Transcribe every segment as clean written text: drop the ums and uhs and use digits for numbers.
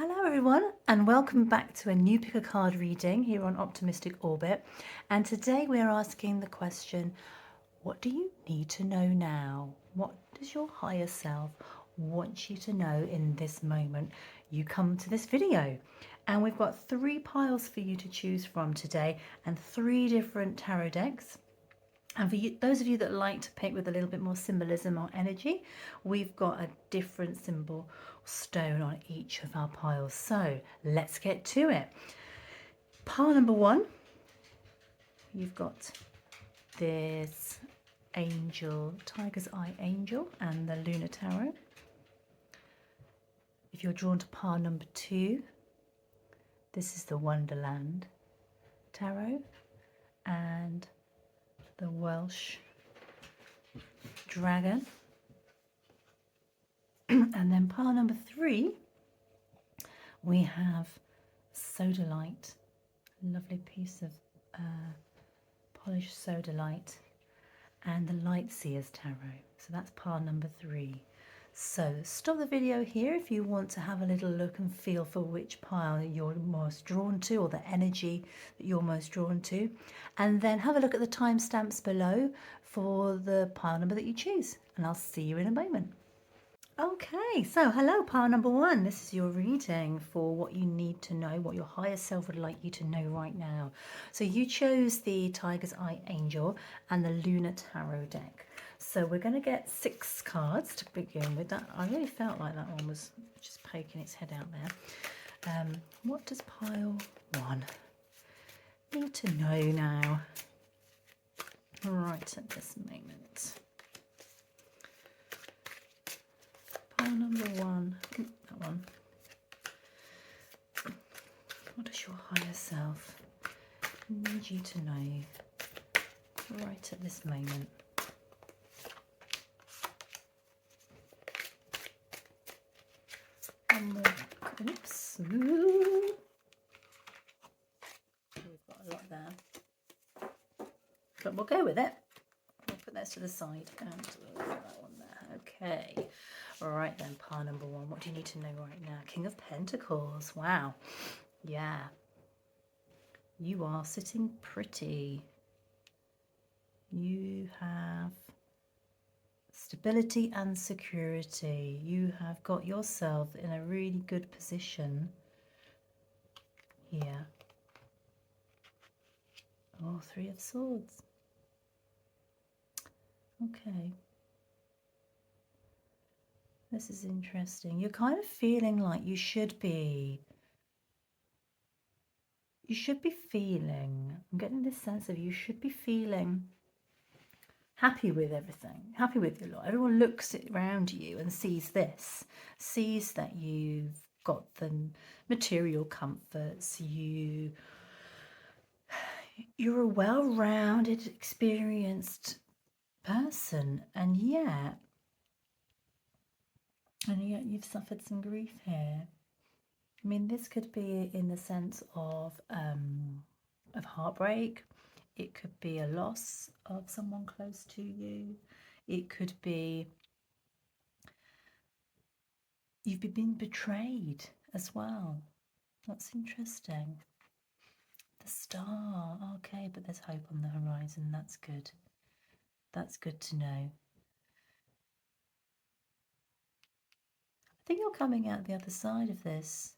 Hello everyone and welcome back to a new pick a card reading here on Optimistic Orbit, and today we're asking the question, what do you need to know now? What does your higher self want you to know in this moment you come to this video? And we've got 3 piles for you to choose from today and 3 different tarot decks. And for you, those of you that like to pick with a little bit more symbolism or energy, we've got a different symbol stone on each of our piles. So let's get to it. Pile number 1, you've got this angel, tiger's eye angel, and the lunar tarot. If you're drawn to pile number 2, this is the Wonderland tarot and the Welsh dragon. And then pile number 3, we have sodalite, a lovely piece of polished sodalite, and the light seers tarot. So that's pile number 3. So stop the video here if you want to have a little look and feel for which pile you're most drawn to, or the energy that you're most drawn to, and then have a look at the timestamps below for the pile number that you choose, and I'll see you in a moment. Okay, so hello pile number 1. This is your reading for what you need to know, what your higher self would like you to know right now. So you chose the Tiger's Eye Angel and the Lunar Tarot deck. So we're going to get 6 cards to begin with. That I really felt like that one was just poking its head out there. What does pile 1 need to know now? Right at this moment. Pile number 1, that one. What does your higher self need you to know right at this moment? One more. Oops. Ooh. We've got a lot there, but we'll go with it. We'll put those to the side and we'll put that one there. Okay. All right then, pile number 1. What do you need to know right now? King of Pentacles. Wow. Yeah. You are sitting pretty. You have stability and security. You have got yourself in a really good position here. Oh, 3 of Swords. Okay. This is interesting. You're kind of feeling like you should be feeling, I'm getting this sense of you should be feeling happy with everything, happy with your lot. Everyone looks around you and sees this, sees that you've got the material comforts, you're a well-rounded, experienced person, and yet you've suffered some grief here. I mean, this could be in the sense of heartbreak. It could be a loss of someone close to you. It could be you've been betrayed as well. That's interesting. The Star. Okay, but there's hope on the horizon. That's good. That's good to know. I think you're coming out the other side of this.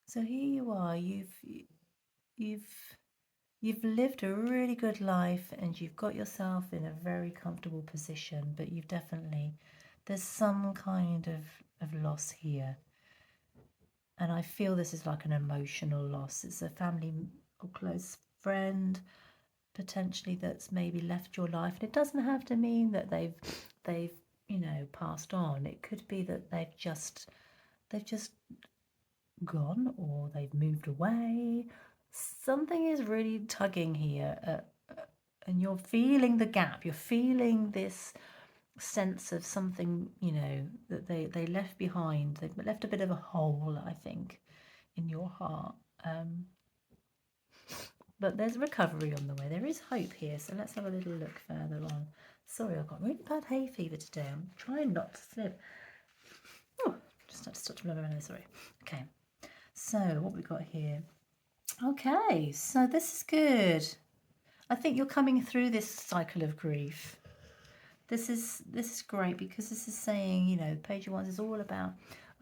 So here you are. You've lived a really good life and you've got yourself in a very comfortable position, but you've definitely, there's some kind of loss here. And I feel this is like an emotional loss. It's a family or close friend, potentially, that's maybe left your life. And it doesn't have to mean that they've passed on. It could be that they've just gone, or they've moved away. Something is really tugging here, and you're feeling the gap. You're feeling this sense of something, that they left behind. They've left a bit of a hole, I think, in your heart. But there's recovery on the way. There is hope here. So let's have a little look further on. Sorry, I've got really bad hay fever today. I'm trying not to slip. Oh, just had to sorry. Okay, so what we got here? Okay, so this is good. I think you're coming through this cycle of grief. This is great because this is saying, you know, page of wands is all about,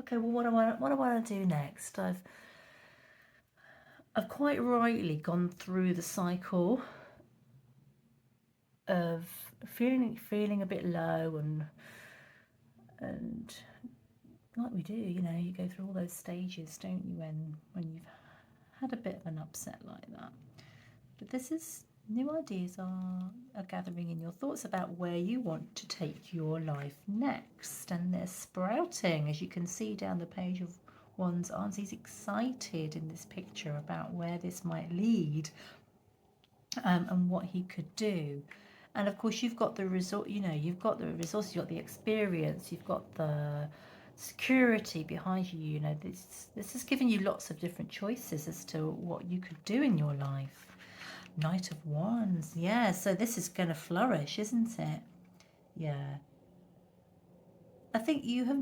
okay, well, what do I want to do next? I've quite rightly gone through the cycle of feeling a bit low and like we do, you know, you go through all those stages, don't you, when you've had a bit of an upset like that. But this is new ideas are gathering in your thoughts about where you want to take your life next, and they're sprouting, as you can see down the page of wands. He's excited in this picture about where this might lead, and what he could do. And of course, you've got the resort. You know, you've got the resources, you've got the experience, you've got the security behind you. You know, this has given you lots of different choices as to what you could do in your life. Knight of Wands, yeah. So this is going to flourish, isn't it? Yeah. I think you have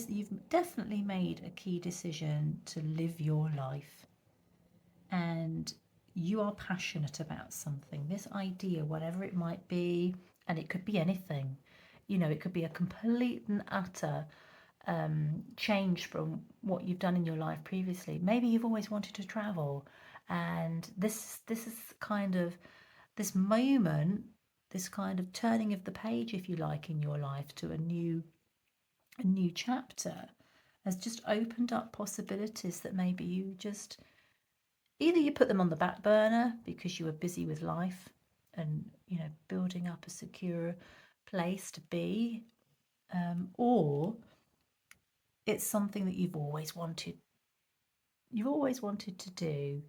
you've definitely made a key decision to live your life, and you are passionate about something. This idea, whatever it might be, and it could be anything. You know, it could be a complete and utter change from what you've done in your life previously. Maybe you've always wanted to travel, and this is kind of this moment, this kind of turning of the page, if you like, in your life to a new chapter, has just opened up possibilities that maybe you just either you put them on the back burner because you were busy with life and, you know, building up a secure place to be, or it's something that you've always wanted to do,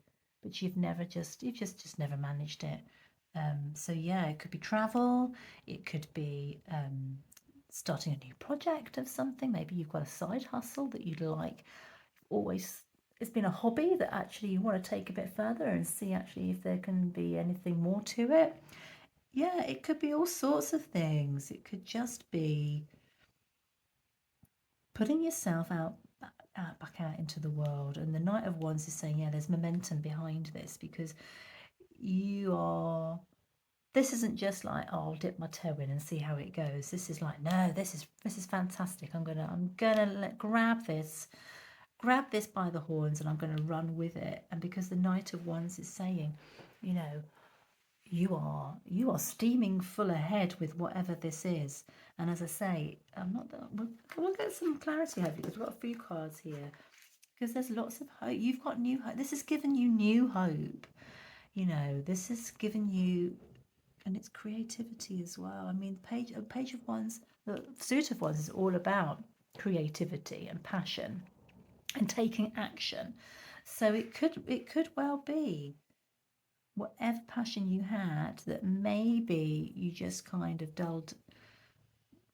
but you've just never managed it. So yeah, it could be travel, it could be starting a new project of something. Maybe you've got a side hustle that you'd like, always it's been a hobby that actually you want to take a bit further and see actually if there can be anything more to it. Yeah, it could be all sorts of things. It could just be putting yourself back out into the world. And the Knight of Wands is saying, yeah, there's momentum behind this, because this isn't just like, oh, I'll dip my toe in and see how it goes. This is like, no, this is fantastic. I'm gonna grab this by the horns, and I'm going to run with it. And because the Knight of Wands is saying, you know, you are steaming full ahead with whatever this is. And as I say, we'll get some clarity, hopefully, because we've got a few cards here, because there's lots of hope. You've got new hope. This has given you new hope. You know, this has given you, and it's creativity as well. I mean, page of wands, the suit of wands is all about creativity and passion and taking action. So it could well be whatever passion you had that maybe you just kind of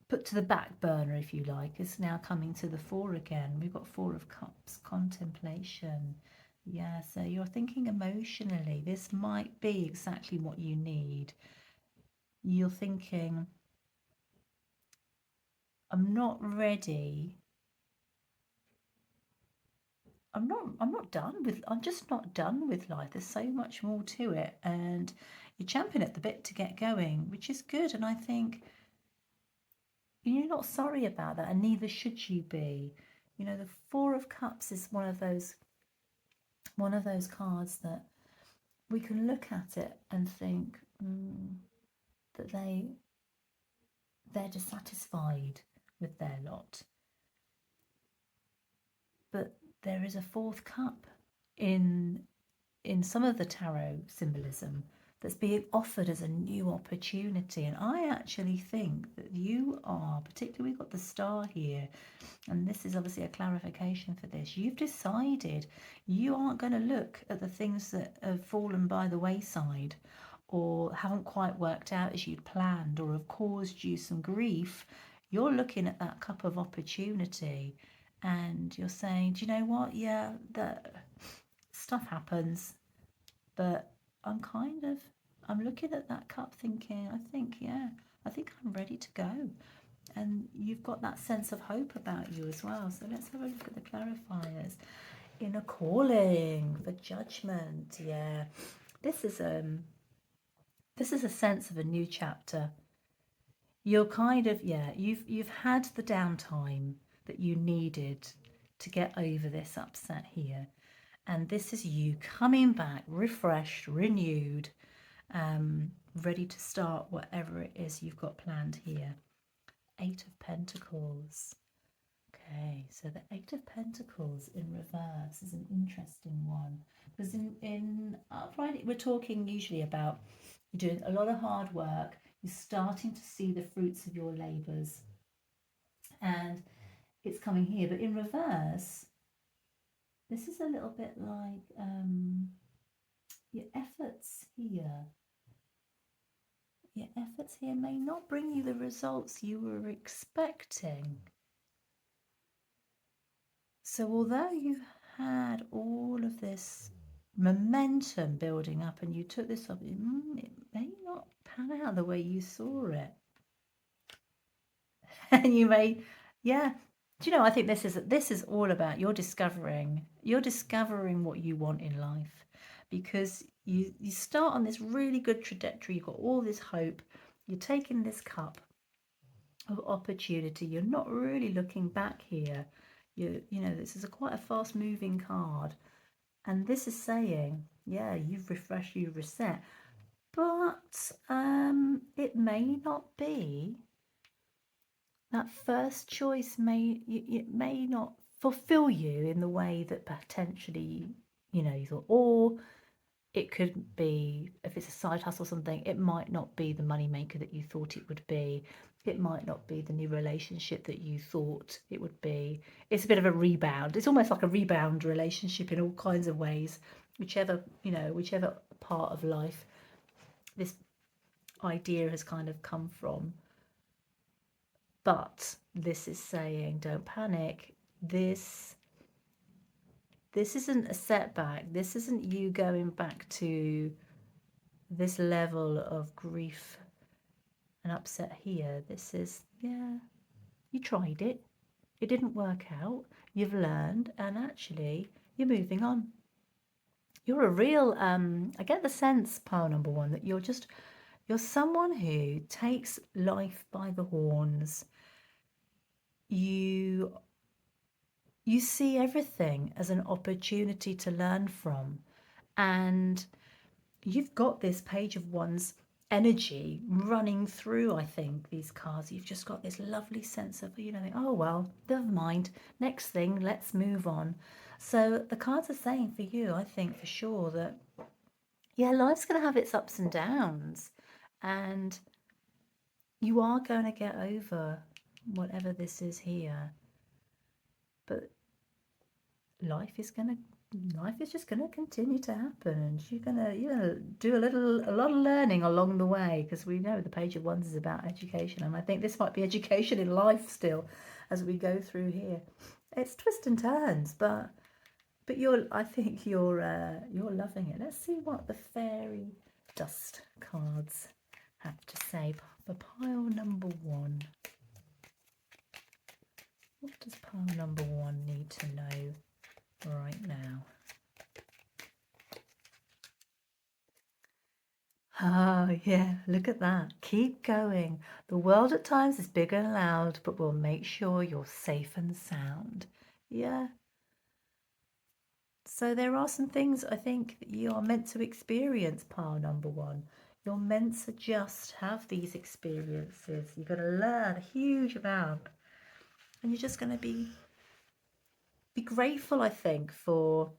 put to the back burner, if you like, is now coming to the fore again. We've got Four of Cups, contemplation. Yeah, so you're thinking emotionally. This might be exactly what you need. You're thinking, I'm not ready. I'm just not done with life. There's so much more to it, and you're champing at the bit to get going, which is good. And I think you're not sorry about that, and neither should you be. You know, the Four of Cups is one of those cards that we can look at it and think that they're dissatisfied with their lot. But there is a fourth cup in some of the tarot symbolism that's being offered as a new opportunity. And I actually think that you are, particularly we've got the star here, and this is obviously a clarification for this. You've decided you aren't going to look at the things that have fallen by the wayside or haven't quite worked out as you'd planned or have caused you some grief. You're looking at that cup of opportunity and you're saying, do you know what? Yeah, that stuff happens, but I'm looking at that cup thinking, I think I'm ready to go. and you've got that sense of hope about you as well. So let's have a look at the clarifiers. Inner calling for judgment. Yeah, this is a sense of a new chapter. You're kind of, yeah, you've had the downtime that you needed to get over this upset here, and this is you coming back refreshed, renewed, ready to start whatever it is you've got planned here. Eight of Pentacles. Okay, so the Eight of Pentacles in reverse is an interesting one, because in upright we're talking usually about you're doing a lot of hard work, you're starting to see the fruits of your labours, and it's coming here. But in reverse, this is a little bit like your efforts here. Your efforts here may not bring you the results you were expecting. So although you've had all of this momentum building up and you took this up, it may not pan out the way you saw it. And you may, yeah. Do you know, I think this is all about you're discovering what you want in life, because you start on this really good trajectory, you've got all this hope, you're taking this cup of opportunity, you're not really looking back here. You know, this is quite a fast moving card, and this is saying, yeah, you've refreshed, you've reset, but it may not be that first choice. It may not fulfill you in the way that potentially, you know, you thought. Or it could be, if it's a side hustle or something, it might not be the money maker that you thought it would be. It might not be the new relationship that you thought it would be. It's a bit of a rebound. It's almost like a rebound relationship in all kinds of ways, whichever part of life this idea has kind of come from. But this is saying, don't panic. This isn't a setback. This isn't you going back to this level of grief and upset here. This is, yeah, you tried it. It didn't work out. You've learned, and actually, you're moving on. You're a real, I get the sense, pile number one, that you're someone who takes life by the horns. You see everything as an opportunity to learn from, and you've got this Page of Wands energy running through, I think, these cards. You've just got this lovely sense of, you know, oh well, never mind, next thing, let's move on. So the cards are saying for you, I think for sure, that yeah, life's going to have its ups and downs, and you are going to get over whatever this is here. But life is just gonna continue to happen, and you're gonna do a lot of learning along the way, because we know the Page of Wands is about education, and I think this might be education in life still as we go through here. It's twists and turns, but I think you're loving it. Let's see what the fairy dust cards have to say for pile number one. What does pile number one need to know right now? Oh, yeah, look at that. Keep going. The world at times is big and loud, but we'll make sure you're safe and sound. Yeah. So there are some things I think that you are meant to experience, pile number one. You're meant to just have these experiences. You're going to learn a huge amount. And you're just going to be grateful, I think, for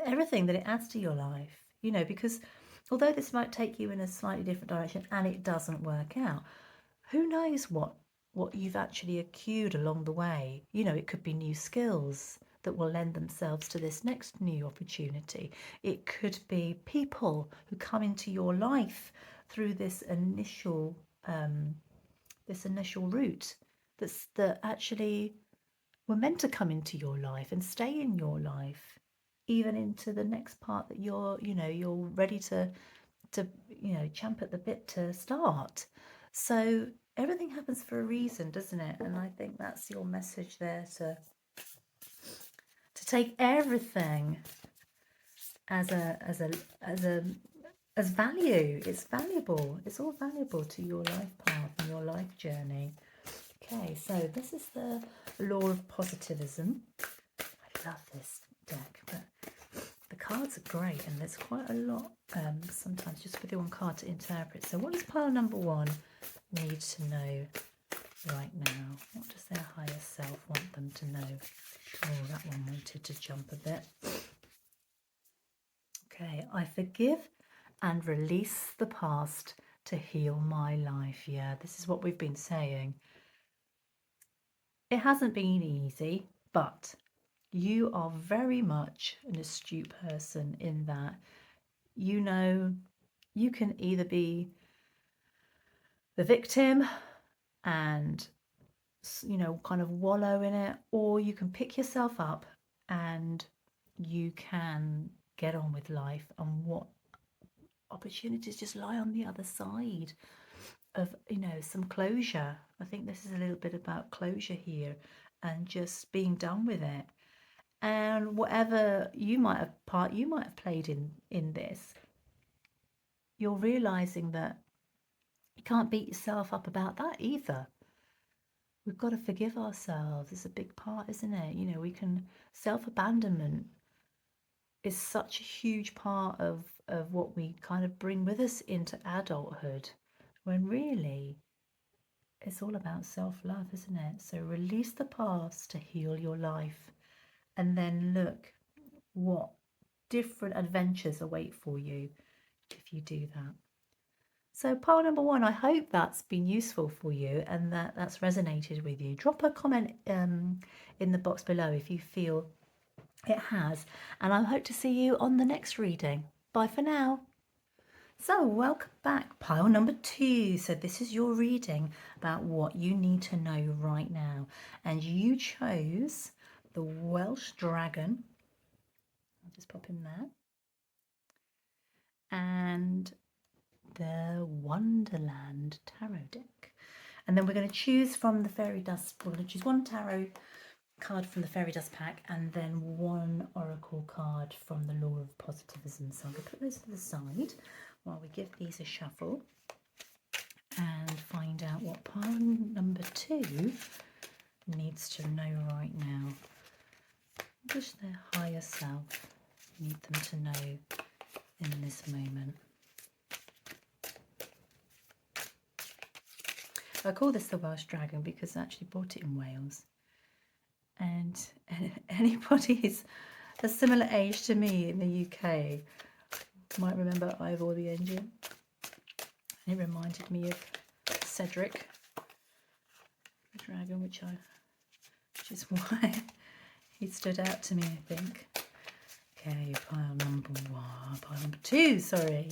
everything that it adds to your life. You know, because although this might take you in a slightly different direction and it doesn't work out, who knows what you've actually accrued along the way. You know, it could be new skills that will lend themselves to this next new opportunity. It could be people who come into your life through this initial route that actually were meant to come into your life and stay in your life, even into the next part that you're ready to champ at the bit to start. So everything happens for a reason, doesn't it? And I think that's your message there, to take everything as value. It's valuable. It's all valuable to your life path and your life journey. Okay, so this is the law of positivism. I love this deck, but the cards are great, and there's quite a lot sometimes just with the one card to interpret. So what does pile number 1 need to know right now? What does their higher self want them to know? Oh, that one wanted to jump a bit. Okay, I forgive and release the past to heal my life. Yeah, this is what we've been saying. It hasn't been easy, but you are very much an astute person in that you know you can either be the victim and, you know, kind of wallow in it, or you can pick yourself up and you can get on with life, and what opportunities just lie on the other side of, you know, some closure. I think this is a little bit about closure here and just being done with it. And whatever you might have played in this, you're realizing that you can't beat yourself up about that either. We've got to forgive ourselves. It's a big part, isn't it? You know, we can, self-abandonment is such a huge part of what we kind of bring with us into adulthood, when really it's all about self-love, isn't it? So release the past to heal your life, and then look what different adventures await for you if you do that. So pile number 1, I hope that's been useful for you and that's resonated with you. Drop a comment in the box below if you feel it has, and I hope to see you on the next reading. Bye for now. So welcome back, pile number 2. So this is your reading about what you need to know right now, and you chose the Welsh dragon. I'll just pop in there. And the Wonderland tarot deck. And then we're going to choose from the fairy dust. We're going to choose one tarot card from the fairy dust pack, and then one oracle card from the law of positivism. So I'm going to put those to the side while we give these a shuffle and find out what pile number 2 needs to know right now. What does their higher self need them to know in this moment? I call this the Welsh dragon because I actually bought it in Wales. And anybody who's a similar age to me in the UK might remember Ivor the Engine. And it reminded me of Cedric the dragon, which is why he stood out to me, I think. Okay, pile number 2, sorry.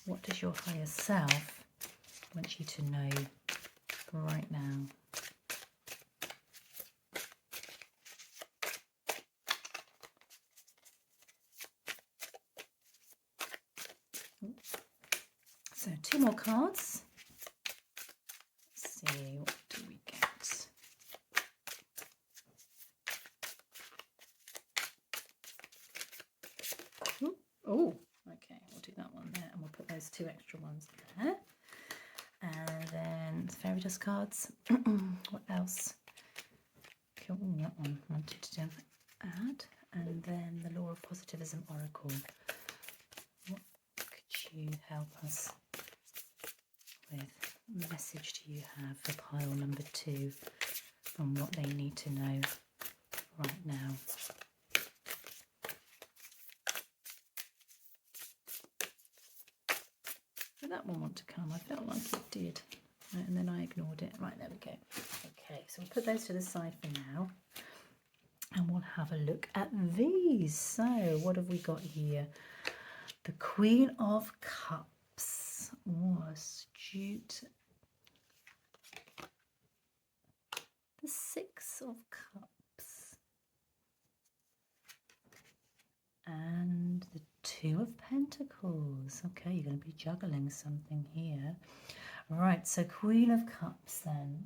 What does your higher self want you to know right now? So 2 more cards. Let's see, what do we get? Oh, okay, we'll do that one there, and we'll put those 2 extra ones there. And then fairy dust cards. What else? Cool, that one wanted to add. And then the law of positivism oracle. What could you help us with? What message do you have for pile number 2 and what they need to know right now? Did that one want to come? I felt like it did, right, and then I ignored it. Right, there we go. Okay, so we'll put those to the side for now, and we'll have a look at these. So what have we got here? The Queen of Cups. Oh, astute. The 6 of Cups. And the 2 of Pentacles. Okay, you're going to be juggling something here. Right, so Queen of Cups then.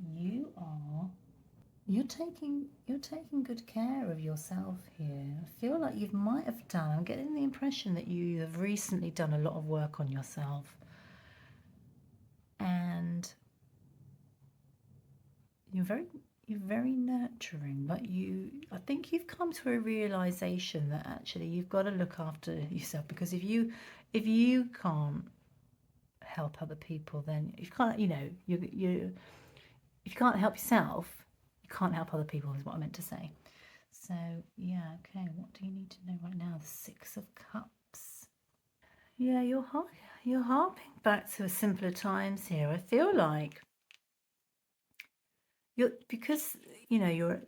You're taking good care of yourself here. I feel like you might have done. I'm getting the impression that you have recently done a lot of work on yourself. And you're very nurturing, but I think you've come to a realization that actually you've got to look after yourself, because if you can't help other people, then you can't, you if you can't help yourself, you can't help other people, is what I meant to say. So yeah, okay, what do you need to know right now? The Six of Cups. Yeah, you're harping back to simpler times here. I feel like you're because you're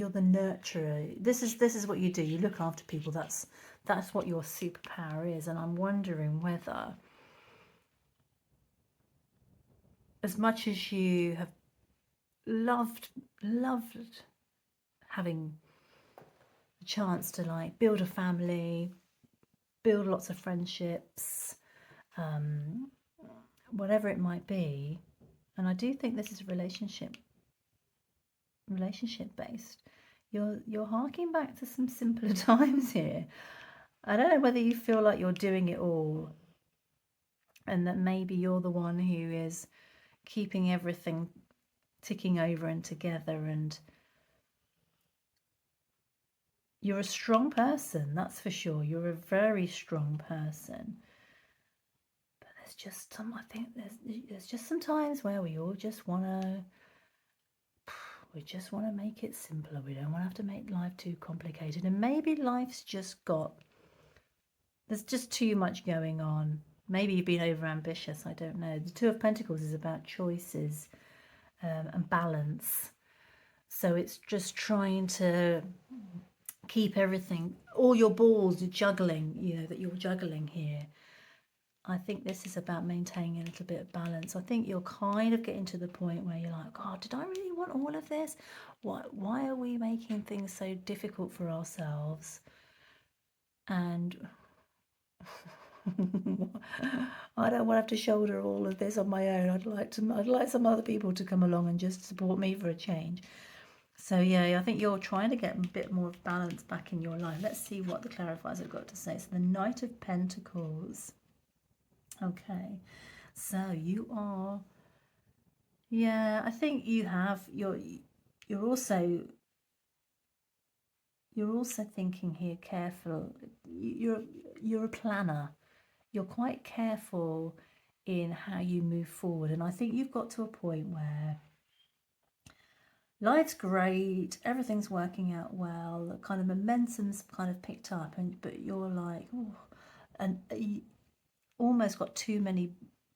the nurturer. This is what you do. You look after people. That's what your superpower is. And I'm wondering whether, as much as you have loved having a chance to like build a family, build lots of friendships, um, whatever it might be. And I do think this is relationship based. You're harking back to some simpler times here. I don't know whether you feel like you're doing it all, and that maybe you're the one who is keeping everything ticking over and together, and you're a strong person, that's for sure. You're a very strong person. But there's just some, I think there's just some times where we just want to make it simpler. We don't want to have to make life too complicated. And maybe there's just too much going on. Maybe you've been over ambitious. I don't know. The Two of Pentacles is about choices, and balance. So it's just trying to keep everything, all your balls, you're juggling, that you're juggling here. I think this is about maintaining a little bit of balance. I think you're kind of getting to the point where you're like, God, did I really want all of this? Why are we making things so difficult for ourselves? And I don't want to have to shoulder all of this on my own. I'd like some other people to come along and just support me for a change. So yeah, I think you're trying to get a bit more of balance back in your life. Let's see what the clarifiers have got to say. So the Knight of Pentacles. Okay, so you are, yeah, I think you're also thinking here careful. You're a planner. You're quite careful in how you move forward, and I think you've got to a point where life's great, everything's working out well, the kind of momentum's kind of picked up, but you're like, oh, and you almost got too many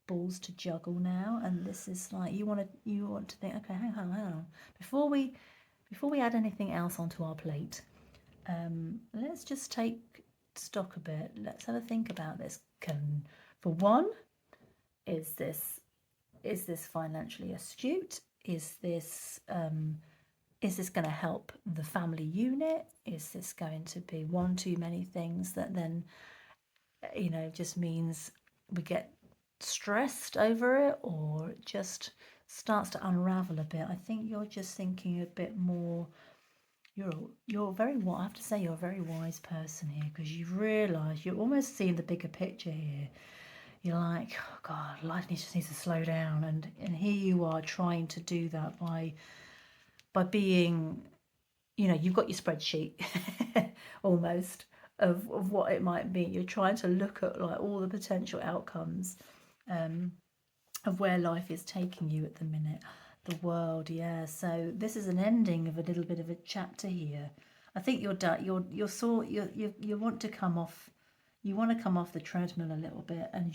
balls to juggle now, and this is like you want to think, okay, hang on, before we add anything else onto our plate, let's just take stock a bit. Let's have a think about this. For one, is this financially astute? Is this going to help the family unit? Is this going to be one too many things that then just means we get stressed over it, or it just starts to unravel a bit? I think you're just thinking a bit more. You're very, what I have to say, you're a very wise person here, because you've realised, you're almost seeing the bigger picture here. You're like, oh God, life just needs to slow down, and here you are trying to do that by being, you've got your spreadsheet almost of what it might be. You're trying to look at like all the potential outcomes of where life is taking you at the minute. The world, yeah. So this is an ending of a little bit of a chapter here. I think you're done. You want to come off. You want to come off the treadmill a little bit, and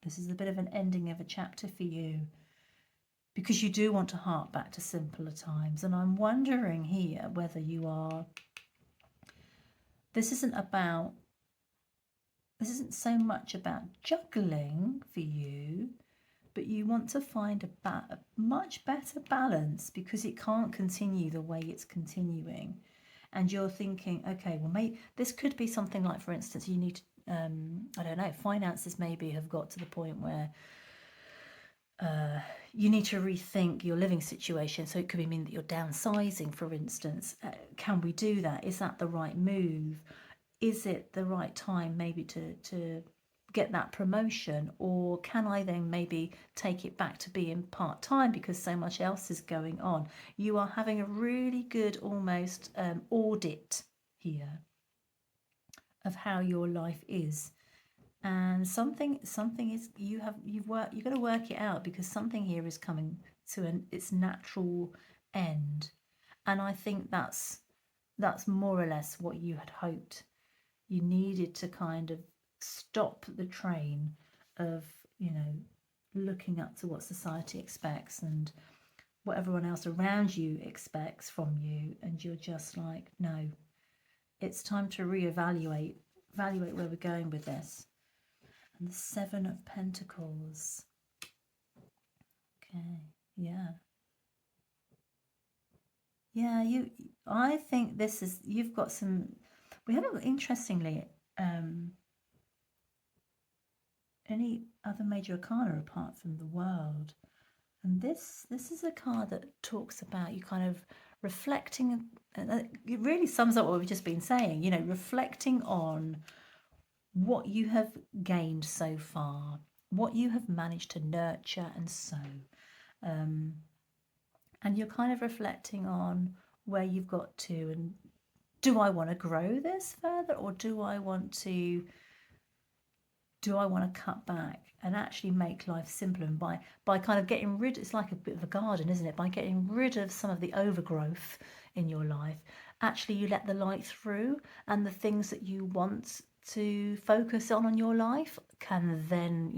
this is a bit of an ending of a chapter for you, because you do want to hark back to simpler times. And I'm wondering here whether this isn't so much about juggling for you, but you want to find a much better balance, because it can't continue the way it's continuing. And you're thinking, okay, well, maybe this could be something like, for instance, you need to, I don't know, finances maybe have got to the point where you need to rethink your living situation. So it could mean that you're downsizing, for instance. Can we do that? Is that the right move? Is it the right time maybe to get that promotion, or can I then maybe take it back to being part-time because so much else is going on? You are having a really good almost audit here of how your life is, and something is you've got to work it out, because something here is coming to its natural end. And I think that's more or less what you had hoped. You needed to kind of stop the train of, looking up to what society expects and what everyone else around you expects from you, and you're just like, no, it's time to evaluate where we're going with this. And the Seven of Pentacles. Okay, yeah. Yeah, I think this is, you've got some, we haven't, interestingly, any other major arcana apart from the World. And this is a card that talks about you kind of reflecting, it really sums up what we've just been saying, reflecting on what you have gained so far, what you have managed to nurture and sow. And you're kind of reflecting on where you've got to, and do I want to grow this further, or do I want to cut back and actually make life simpler? And by kind of getting rid, it's like a bit of a garden, isn't it? By getting rid of some of the overgrowth in your life, actually you let the light through, and the things that you want to focus on in your life can then,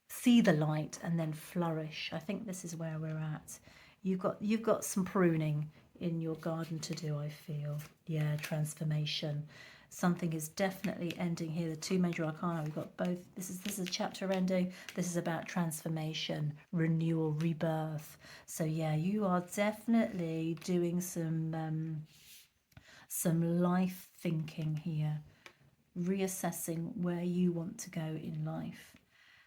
see the light and then flourish. I think this is where we're at. You've got some pruning in your garden to do, I feel. Yeah, transformation. Something is definitely ending here. The two major arcana, we've got both. This is a chapter ending. This is about transformation, renewal, rebirth. So yeah, you are definitely doing some life thinking here, reassessing where you want to go in life.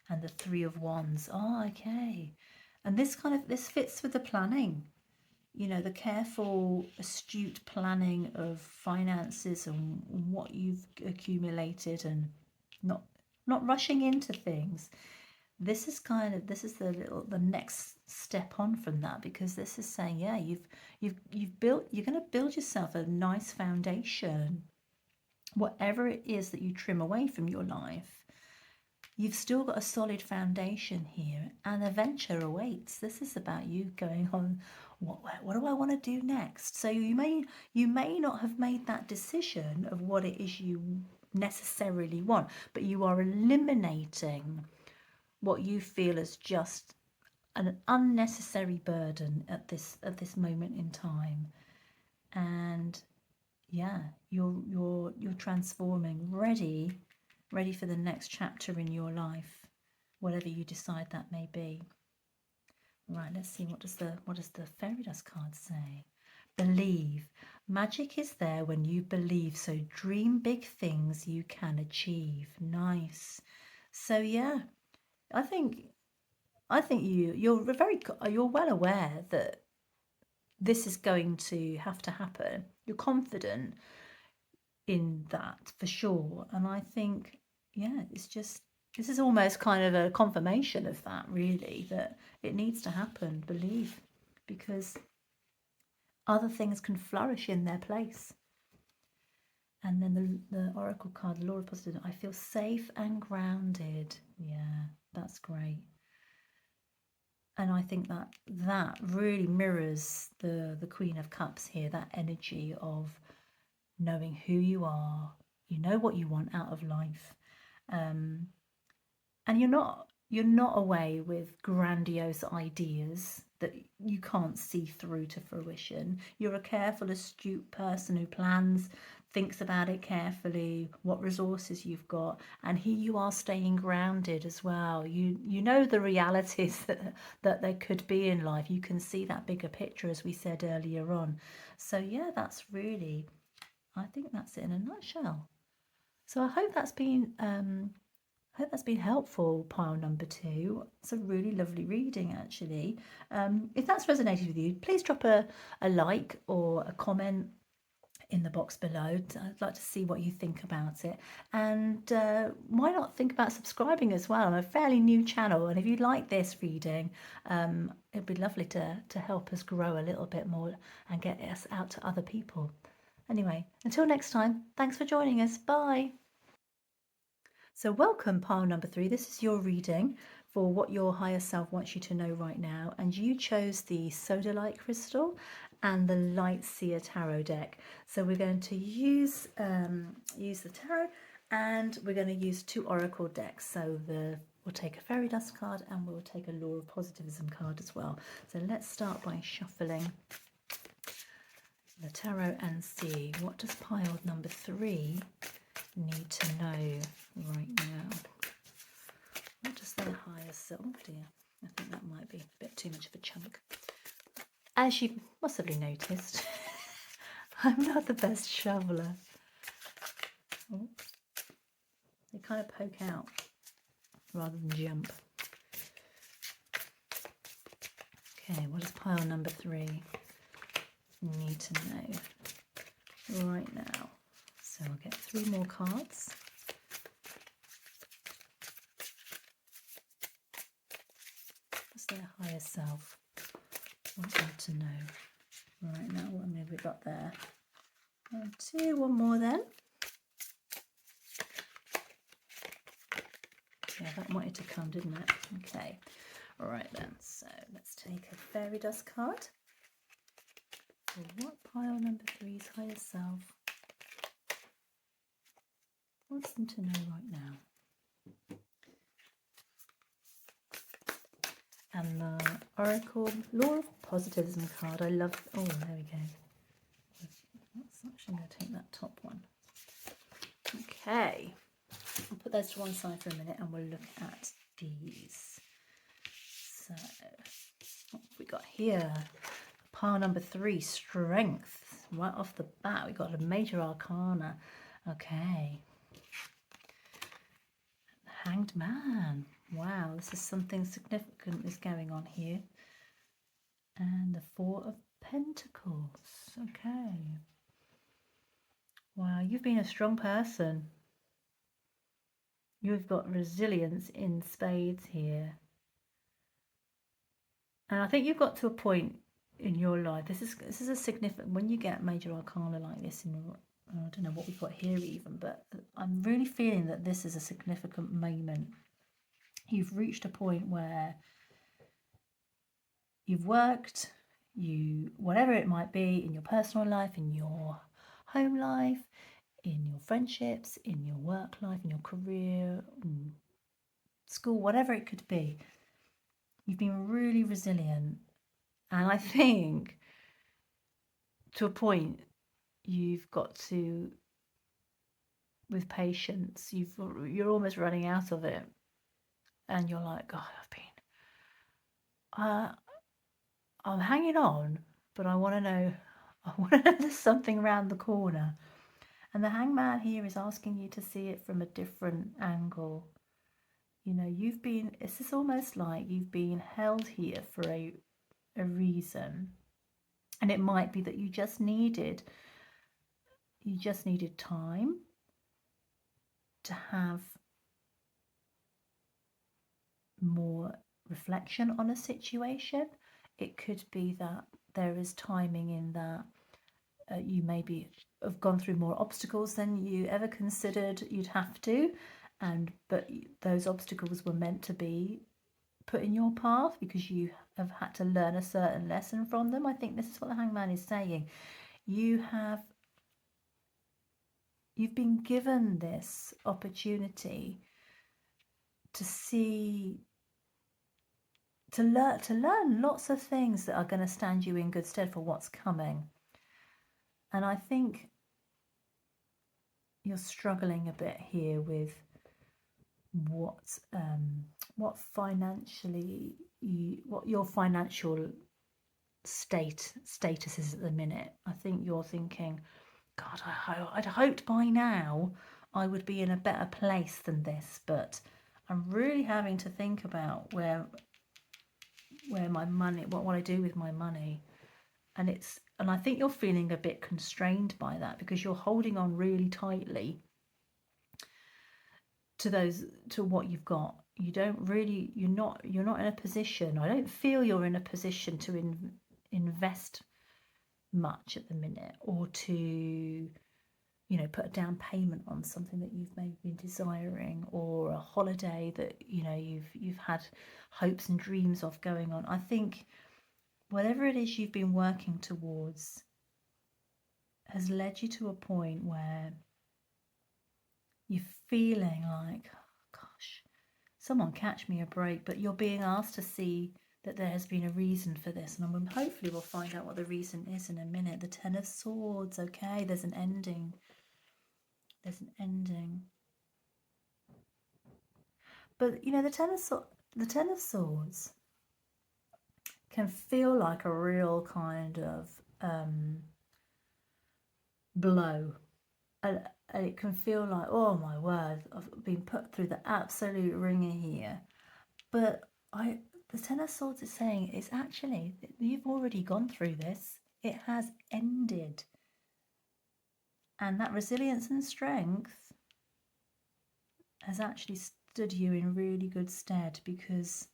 And the Three of Wands. Oh, okay. And this fits with the planning, the careful, astute planning of finances and what you've accumulated, and not rushing into things. This is the next step on from that, because this is saying, yeah, you're going to build yourself a nice foundation. Whatever it is that you trim away from your life, you've still got a solid foundation here, and adventure awaits. This is about you going on, what do I want to do next? So you may not have made that decision of what it is you necessarily want, but you are eliminating what you feel is just an unnecessary burden at this moment in time. And yeah, you're transforming, ready for the next chapter in your life, whatever you decide that may be. Right, let's see, what does the fairy dust card say? Believe. Magic is there when you believe, so dream big things you can achieve. Nice. So yeah, I think you're well aware that this is going to have to happen. You're confident in that for sure. And I think, yeah, this is almost kind of a confirmation of that, really, that it needs to happen. Believe, because other things can flourish in their place. And then the oracle card, the Law of Positive, I feel safe and grounded. Yeah, that's great. And I think that really mirrors the Queen of Cups here, that energy of knowing who you are, you know what you want out of life, and you're not away with grandiose ideas that you can't see through to fruition. You're a careful, astute person who plans, thinks about it carefully, what resources you've got, and here you are staying grounded as well. You know the realities that there could be in life. You can see that bigger picture, as we said earlier on. So yeah, I think that's it in a nutshell. So I hope that's been I hope that's been helpful, pile number 2. It's a really lovely reading, actually. If that's resonated with you, please drop a like or a comment in the box below. I'd like to see what you think about it. And why not think about subscribing as well? I'm a fairly new channel, and if you like this reading, it'd be lovely to help us grow a little bit more and get us out to other people. Anyway, until next time, thanks for joining us. Bye. So welcome, pile number 3. This is your reading for what your higher self wants you to know right now. And you chose the sodalite crystal and the light seer tarot deck. So we're going to use the tarot, and we're going to use 2 oracle decks. So we'll take a fairy dust card and we'll take a law of positivism card as well. So let's start by shuffling the tarot and see, what does pile number 3 need to know right now? What does their higher self, dear? I think that might be a bit too much of a chunk. As you possibly noticed, I'm not the best shoveler. Oh, they kind of poke out rather than jump. Okay, what does pile number 3 need to know right now? So I'll get 3 more cards. What's their higher self want them to know right now? What have we got there? 1, 2, one more then. Yeah, that wanted to come, didn't it? Okay. All right then. So let's take a fairy dust card. So what pile number 3's higher self wants them to know right now? And the Oracle Law of Positivism card. I love. Oh, there we go. That's actually going to take that top one. Okay. I'll put those to one side for a minute and we'll look at these. So, what have we got here? Pile number 3, Strength. Right off the bat, we got a major arcana. Okay. Hanged Man. Wow, this is something significant is going on here. And the 4 of Pentacles. Okay. Wow, you've been a strong person. You've got resilience in spades here. And I think you've got to a point in your life. This is a significant, when you get major arcana like this, in I don't know what we've got here even, but I'm really feeling that this is a significant moment. You've reached a point where you've worked, whatever it might be, in your personal life, in your home life, in your friendships, in your work life, in your career, school, whatever it could be. You've been really resilient. And I think to a point you've got to, with patience, you're almost running out of it. And you're like, God, I'm hanging on, but I want to know there's something around the corner. And the Hangman here is asking you to see it from a different angle. You know, it's almost like you've been held here for a reason. And it might be that you just needed time to have more reflection on a situation. It could be that there is timing in that you maybe have gone through more obstacles than you ever considered you'd have to, but those obstacles were meant to be put in your path because you have had to learn a certain lesson from them. I think this is what the Hangman is saying. You've been given this opportunity to learn lots of things that are going to stand you in good stead for what's coming. And I think you're struggling a bit here with what your financial status is at the minute. I think you're thinking, God, I'd hoped by now I would be in a better place than this, but I'm really having to think about where my money, what I do with my money. And I think you're feeling a bit constrained by that because you're holding on really tightly to what you've got. You're not in a position. I don't feel you're in a position to invest much at the minute, or to put a down payment on something that you've maybe been desiring, or a holiday that you've had hopes and dreams of going on. I think whatever it is you've been working towards has led you to a point where you're feeling like, oh, gosh, someone catch me a break, but you're being asked to see that there has been a reason for this, and hopefully we'll find out what the reason is in a minute. The Ten of Swords, okay, there's an ending. There's an ending. But the Ten of Swords can feel like a real kind of blow, and it can feel like, oh my word, I've been put through the absolute ringer here. But the Ten of Swords is saying it's actually, you've already gone through this. It has ended. And that resilience and strength has actually stood you in really good stead, because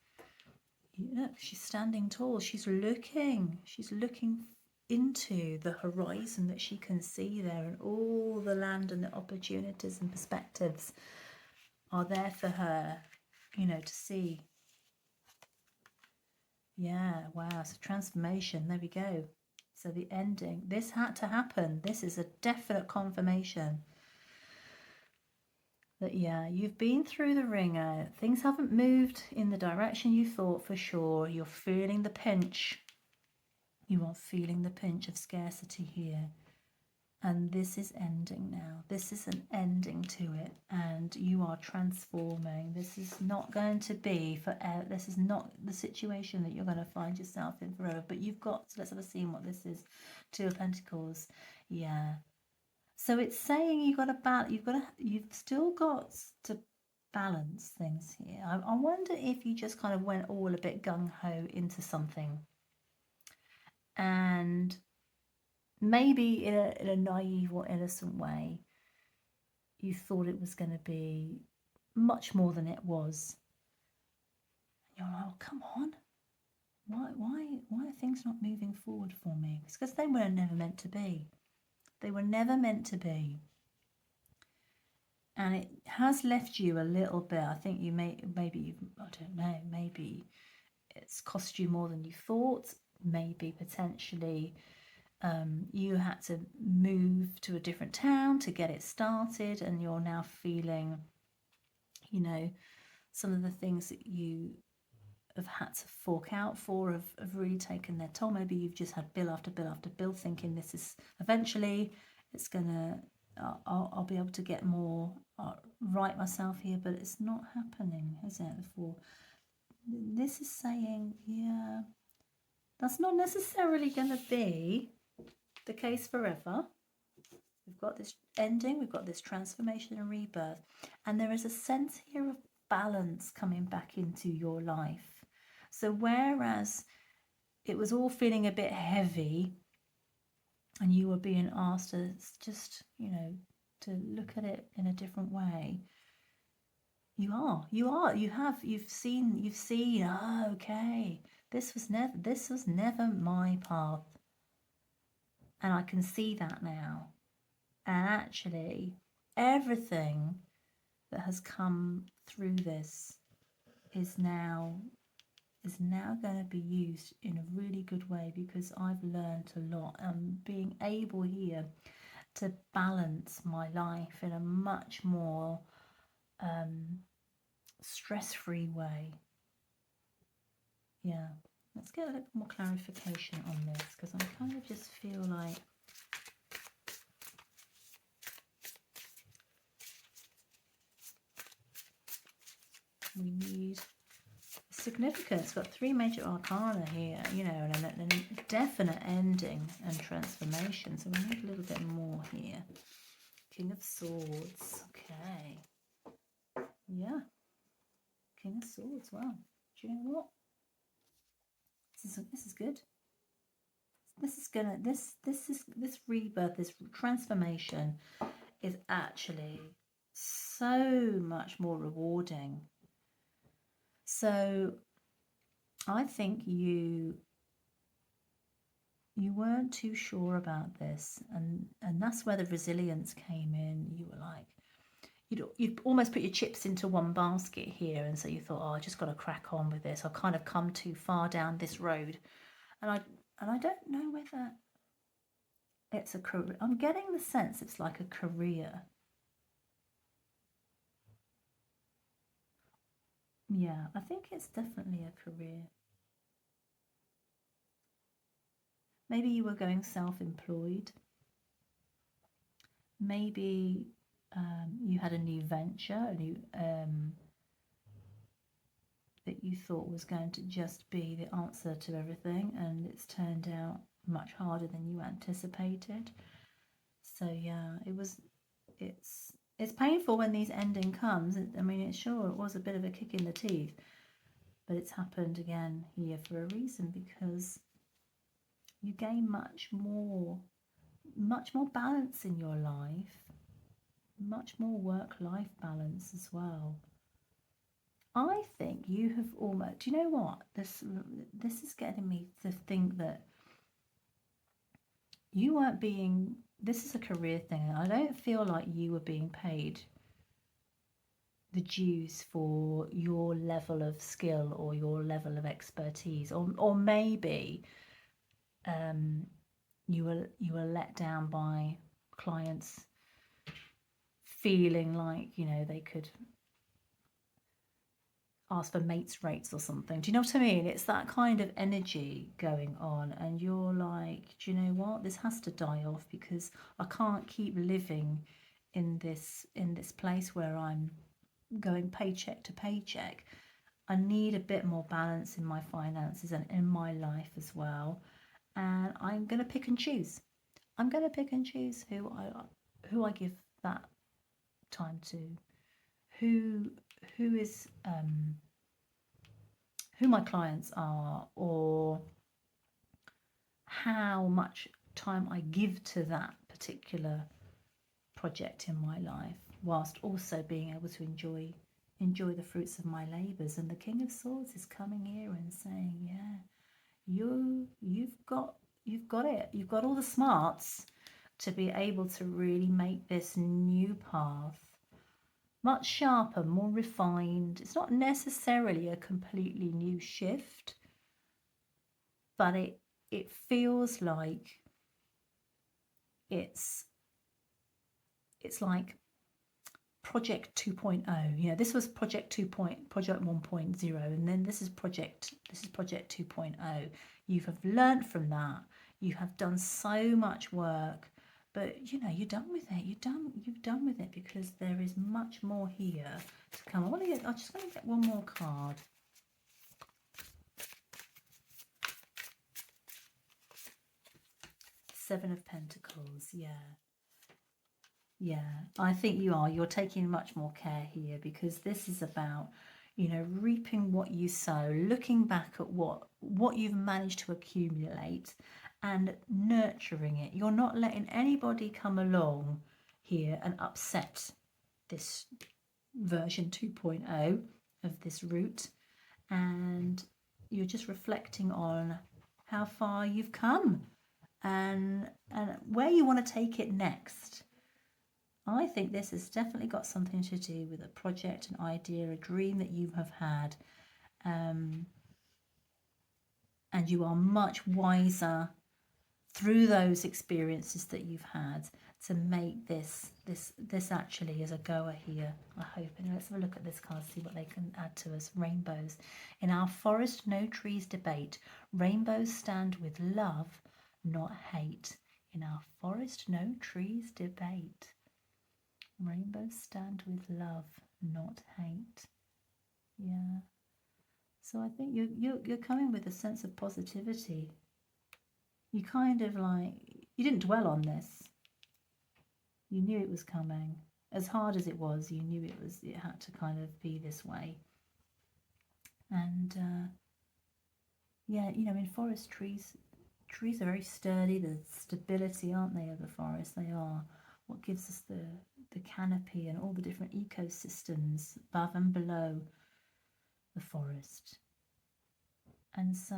she's standing tall. She's looking into the horizon that she can see there, and all the land and the opportunities and perspectives are there for her, to see. Yeah, wow, it's a transformation. There we go. So the ending, this had to happen. This is a definite confirmation that, yeah, you've been through the ringer. Things haven't moved in the direction you thought for sure. You're feeling the pinch. You are feeling the pinch of scarcity here. And this is ending now. This is an ending to it, and you are transforming. This is not going to be forever. This is not the situation that you're going to find yourself in forever. But you've got, let's have a see what this is. Two of Pentacles. Yeah. So it's saying you've still got to balance things here. I wonder if you just kind of went all a bit gung-ho into something, and maybe in a naive or innocent way, you thought it was going to be much more than it was. And you're like, oh, come on. Why are things not moving forward for me? It's because they were never meant to be. They were never meant to be. And it has left you a little bit. I think maybe it's cost you more than you thought. Maybe potentially you had to move to a different town to get it started, and you're now feeling, some of the things that you have had to fork out for have really taken their toll. Maybe you've just had bill after bill after bill, thinking this is eventually it's gonna, I'll be able to get more right myself here, but it's not happening, is it? This is saying, yeah, that's not necessarily going to be the case forever. We've got this ending, we've got this transformation and rebirth, and there is a sense here of balance coming back into your life. So whereas it was all feeling a bit heavy, and you were being asked to just, to look at it in a different way, you've seen, oh, okay, this was never my path, and I can see that now. And actually, everything that has come through this is now going to be used in a really good way, because I've learned a lot, and being able here to balance my life in a much more stress-free way. Yeah, let's get a little more clarification on this, because I kind of just feel like we need significance. Got three major arcana here, and a definite ending and transformation. So we need a little bit more here. King of Swords. Okay. Yeah. King of Swords. Wow. Do you know what? This is good. This rebirth, this transformation is actually so much more rewarding. So I think you weren't too sure about this, and that's where the resilience came in. You were like, you'd almost put your chips into one basket here, and so you thought, oh, I just got to crack on with this. I've kind of come too far down this road, and I don't know whether it's a career. I'm getting the sense it's like a career. Yeah, I think it's definitely a career. Maybe you were going self-employed. Maybe you had a new venture, a new that you thought was going to just be the answer to everything, and it's turned out much harder than you anticipated. So yeah, it's painful when these ending comes. I mean, it was a bit of a kick in the teeth, but it's happened again here for a reason, because you gain much more balance in your life, much more work-life balance as well. I think you have almost, do you know what? This is getting me to think that you weren't being, this is a career thing, and I don't feel like you were being paid the dues for your level of skill or your level of expertise, or maybe you were let down by clients feeling like, you know, they could ask for mates rates or something. Do you know what I mean? It's that kind of energy going on, and you're like, do you know what? This has to die off, because I can't keep living in this place where I'm going paycheck to paycheck. I need a bit more balance in my finances and in my life as well. And I'm going to pick and choose. I'm going to pick and choose who I give that time to, who is who my clients are, or how much time I give to that particular project in my life, whilst also being able to enjoy the fruits of my labours. And the King of Swords is coming here and saying, yeah, you've got it. You've got all the smarts to be able to really make this new path much sharper, more refined. It's not necessarily a completely new shift, but it feels like it's like project 2.0. You know, this was project 1.0, and then this is project 2.0. You have learned from that. You have done so much work, but you know, you're done with it. You've done with it, because there is much more here to come. I'm just going to get one more card. Seven of Pentacles. Yeah, I think you're taking much more care here, because this is about, you know, reaping what you sow, looking back at what you've managed to accumulate and nurturing it. You're not letting anybody come along here and upset this version 2.0 of this route, and you're just reflecting on how far you've come and where you want to take it next. I think this has definitely got something to do with a project, an idea, a dream that you have had, and you are much wiser through those experiences that you've had to make this actually as a goer here, I hope. And let's have a look at this card, see what they can add to us. Rainbows. In our forest no trees debate, rainbows stand with love, not hate. In our forest no trees debate, rainbows stand with love, not hate. Yeah. So I think you're coming with a sense of positivity. You kind of like, you didn't dwell on this. You knew it was coming. As hard as it was, you knew it had to kind of be this way. And yeah, you know, in forest trees are very sturdy. The stability, aren't they, of the forest? They are what gives us the canopy and all the different ecosystems above and below the forest. And so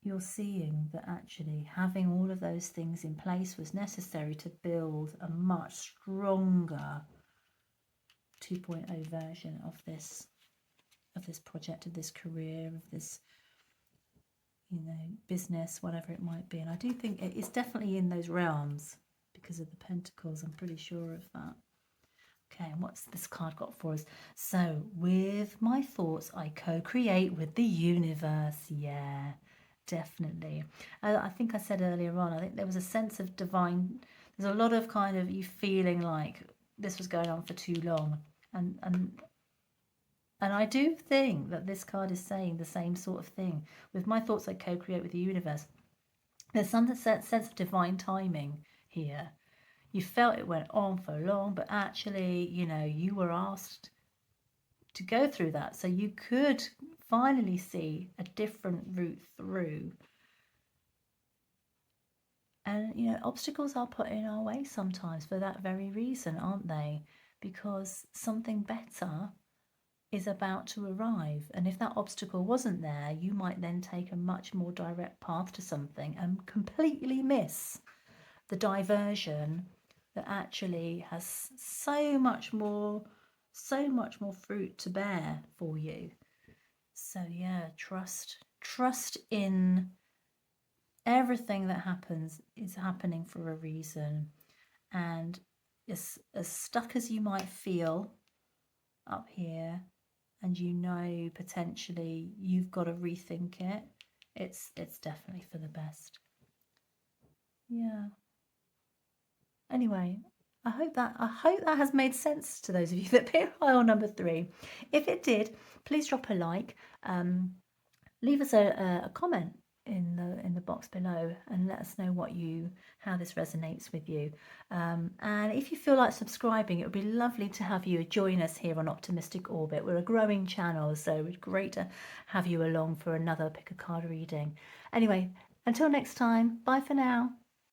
you're seeing that actually having all of those things in place was necessary to build a much stronger 2.0 version of this project, of this career, of this, you know, business, whatever it might be. And I do think it's definitely in those realms because of the pentacles. I'm pretty sure of that. Okay, and what's this card got for us? So, with my thoughts, I co-create with the universe. Yeah, definitely. I think I said earlier on, I think there was a sense of divine, there's a lot of kind of you feeling like this was going on for too long. And I do think that this card is saying the same sort of thing. With my thoughts, I co-create with the universe. There's some sense of divine timing here. You felt it went on for long, but actually, you know, you were asked to go through that. So you could finally see a different route through. And, you know, obstacles are put in our way sometimes for that very reason, aren't they? Because something better is about to arrive. And if that obstacle wasn't there, you might then take a much more direct path to something and completely miss the diversion that actually has so much more fruit to bear for you. So yeah, trust in everything that happens is happening for a reason. And as stuck as you might feel up here, and you know potentially you've got to rethink it, it's definitely for the best. Yeah. Anyway, I hope that has made sense to those of you that picked pile number 3. If it did, please drop a like. Leave us a comment in the box below and let us know how this resonates with you. And if you feel like subscribing, it would be lovely to have you join us here on Optimistic Orbit. We're a growing channel, so it's great to have you along for another pick a card reading. Anyway, until next time, bye for now.